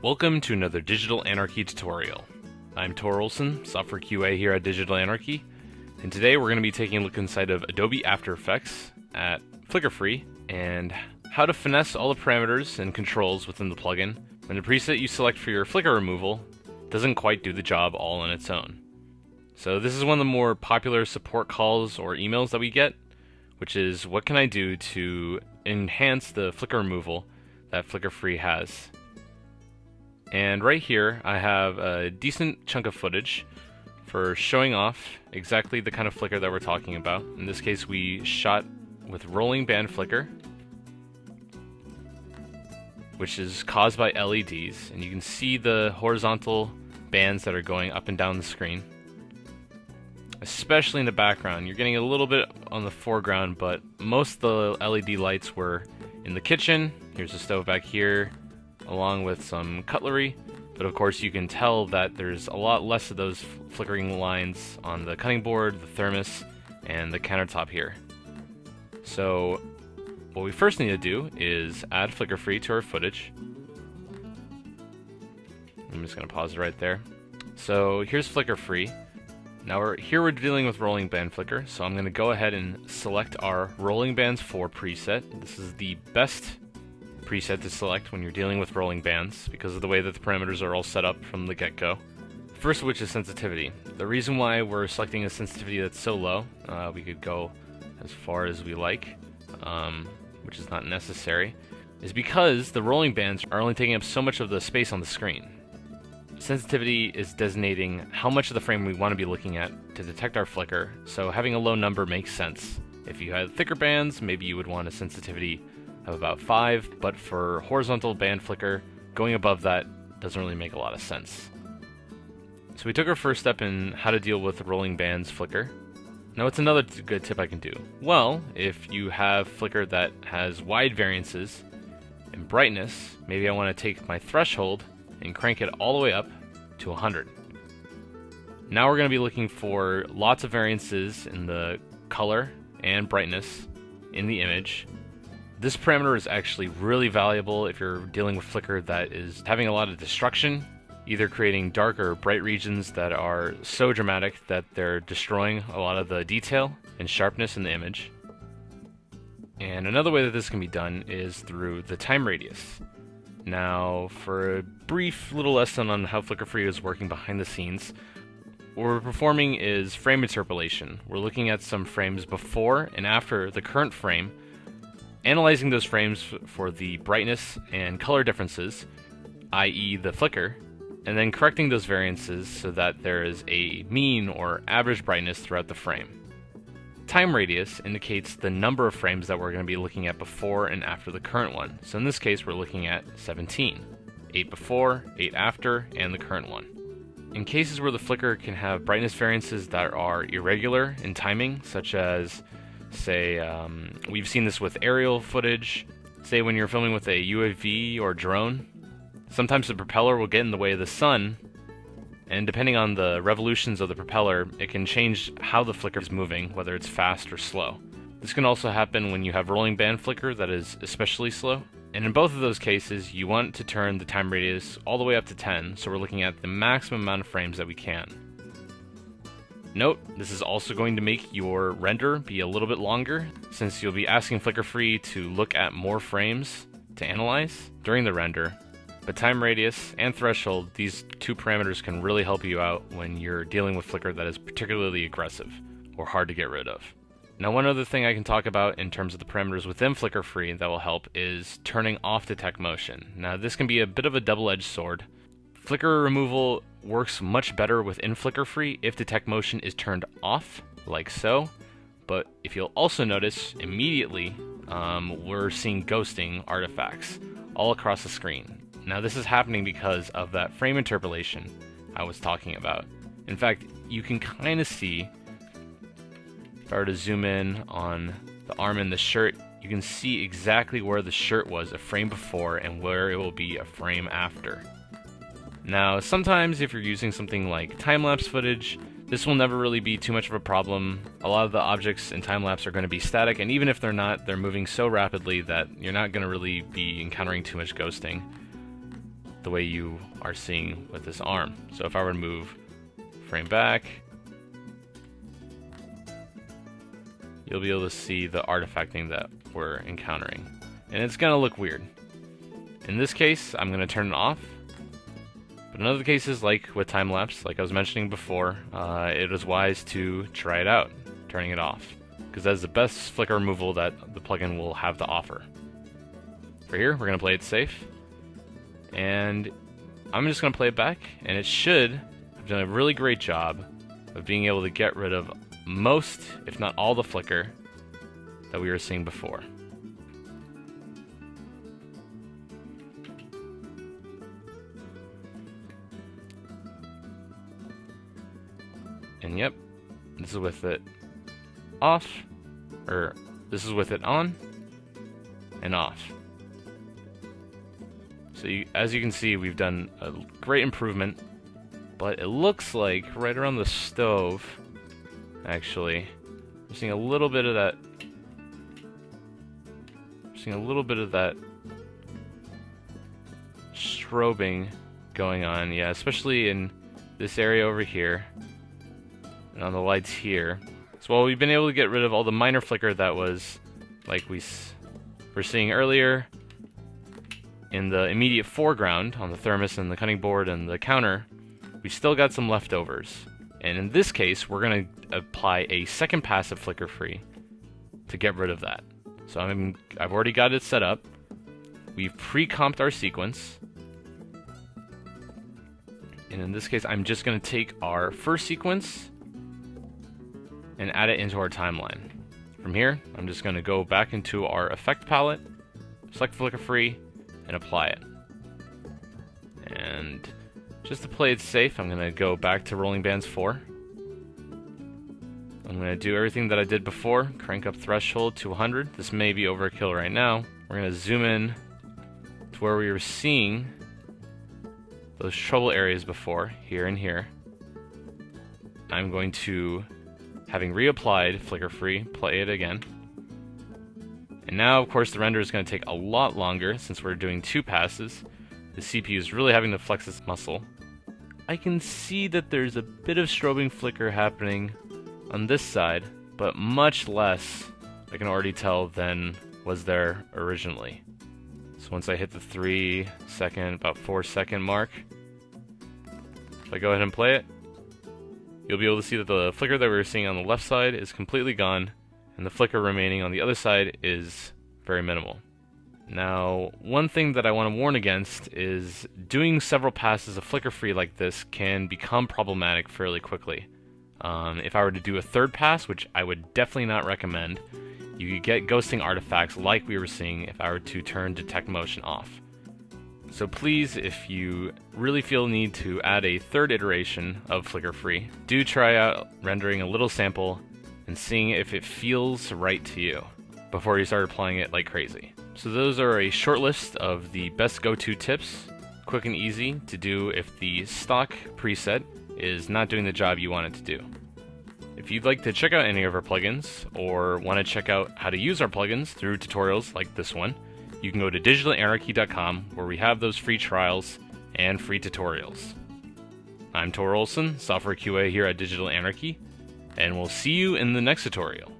Welcome to another Digital Anarchy tutorial. I'm Tor Olson, Software QA here at Digital Anarchy, and today we're going to be taking a look inside of Adobe After Effects at Flicker Free and how to finesse all the parameters and controls within the plugin when the preset you select for your flicker removal doesn't quite do the job all on its own. So this is one of the more popular support calls or emails that we get, which is what can I do to enhance the flicker removal that Flicker Free has. And right here, I have a decent chunk of footage for showing off exactly the kind of flicker that we're talking about. In this case, we shot with rolling band flicker, which is caused by LEDs, and you can see the horizontal bands that are going up and down the screen. Especially in the background, you're getting a little bit on the foreground, but most of the LED lights were in the kitchen. Here's a stove back here, along with some cutlery, but of course you can tell that there's a lot less of those flickering lines on the cutting board, the thermos, and the countertop here. So what we first need to do is add Flicker Free to our footage. I'm just going to pause it right there. So here's Flicker Free. Now we're dealing with rolling band flicker, so I'm going to go ahead and select our rolling bands 4 preset. This is the best preset to select when you're dealing with rolling bands because of the way that the parameters are all set up from the get-go. First of which is sensitivity. The reason why we're selecting a sensitivity that's so low, we could go as far as we like, which is not necessary, is because the rolling bands are only taking up so much of the space on the screen. Sensitivity is designating how much of the frame we want to be looking at to detect our flicker, so having a low number makes sense. If you had thicker bands, maybe you would want a sensitivity of about 5, but for horizontal band flicker, going above that doesn't really make a lot of sense. So we took our first step in how to deal with rolling bands flicker. Now what's another good tip I can do? Well, if you have flicker that has wide variances in brightness, maybe I want to take my threshold and crank it all the way up to 100. Now we're going to be looking for lots of variances in the color and brightness in the image. This parameter is actually really valuable if you're dealing with flicker that is having a lot of destruction, either creating dark or bright regions that are so dramatic that they're destroying a lot of the detail and sharpness in the image. And another way that this can be done is through the time radius. Now, for a brief little lesson on how Flicker Free is working behind the scenes, what we're performing is frame interpolation. We're looking at some frames before and after the current frame, analyzing those frames for the brightness and color differences, i.e. the flicker, and then correcting those variances so that there is a mean or average brightness throughout the frame. Time radius indicates the number of frames that we're going to be looking at before and after the current one. So in this case, we're looking at 17. 8 before, 8 after, and the current one. In cases where the flicker can have brightness variances that are irregular in timing, such as, say, we've seen this with aerial footage, say when you're filming with a UAV or drone, sometimes the propeller will get in the way of the sun, and depending on the revolutions of the propeller, it can change how the flicker is moving, whether it's fast or slow. This can also happen when you have rolling band flicker that is especially slow. And in both of those cases, you want to turn the time radius all the way up to 10, so we're looking at the maximum amount of frames that we can. Note, this is also going to make your render be a little bit longer, since you'll be asking Flicker Free to look at more frames to analyze during the render. But time radius and threshold, these two parameters can really help you out when you're dealing with flicker that is particularly aggressive or hard to get rid of. Now one other thing I can talk about in terms of the parameters within Flicker Free that will help is turning off detect motion. Now this can be a bit of a double-edged sword. Flicker removal works much better within Flicker Free if detect motion is turned off, like so. But if you'll also notice, immediately we're seeing ghosting artifacts all across the screen. Now this is happening because of that frame interpolation I was talking about. In fact, you can kind of see, if I were to zoom in on the arm and the shirt, you can see exactly where the shirt was a frame before and where it will be a frame after. Now sometimes if you're using something like time-lapse footage, this will never really be too much of a problem. A lot of the objects in time-lapse are going to be static, and even if they're not, they're moving so rapidly that you're not going to really be encountering too much ghosting. the way you are seeing with this arm. So if I were to move frame back, you'll be able to see the artifacting that we're encountering. And it's gonna look weird. In this case, I'm gonna turn it off. But in other cases, like with time-lapse, like I was mentioning before, it is wise to try it out, turning it off, because that's the best flicker removal that the plugin will have to offer. For here, we're going to play it safe, and I'm just going to play it back, and it should have done a really great job of being able to get rid of most, if not all, the flicker that we were seeing before. And yep, this is with it off, or this is with it on and off. So as you can see, we've done a great improvement, but it looks like right around the stove, actually, we're seeing a little bit of that. Strobing going on, yeah, especially in this area over here. And on the lights here. So while we've been able to get rid of all the minor flicker that was, like we were seeing earlier, in the immediate foreground, on the thermos and the cutting board and the counter, we still got some leftovers. And in this case, we're going to apply a second passive flicker free to get rid of that. So I've already got it set up. We've pre-comped our sequence. And in this case, I'm just going to take our first sequence and add it into our timeline. From here, I'm just going to go back into our effect palette, select flicker free, and apply it. And just to play it safe, I'm going to go back to Rolling Bands 4. I'm going to do everything that I did before, crank up threshold to 100. This may be overkill right now. We're going to zoom in to where we were seeing those trouble areas before, here and here. I'm going to, having reapplied flicker free, play it again. And now, of course, the render is going to take a lot longer since we're doing 2 passes. The CPU is really having to flex its muscle. I can see that there's a bit of strobing flicker happening on this side, but much less, I can already tell, than was there originally. So once I hit the 3 second, about 4 second mark, if I go ahead and play it, you'll be able to see that the flicker that we were seeing on the left side is completely gone, and the flicker remaining on the other side is very minimal. Now, one thing that I want to warn against is doing several passes of flicker free like this can become problematic fairly quickly. If I were to do a third pass, which I would definitely not recommend, you could get ghosting artifacts like we were seeing if I were to turn detect motion off. So please, if you really feel the need to add a third iteration of flicker free, do try out rendering a little sample and seeing if it feels right to you before you start applying it like crazy. So those are a short list of the best go-to tips, quick and easy to do if the stock preset is not doing the job you want it to do. If you'd like to check out any of our plugins, or want to check out how to use our plugins through tutorials like this one, you can go to digitalanarchy.com, where we have those free trials and free tutorials. I'm Tor Olson, Software QA here at Digital Anarchy, and we'll see you in the next tutorial.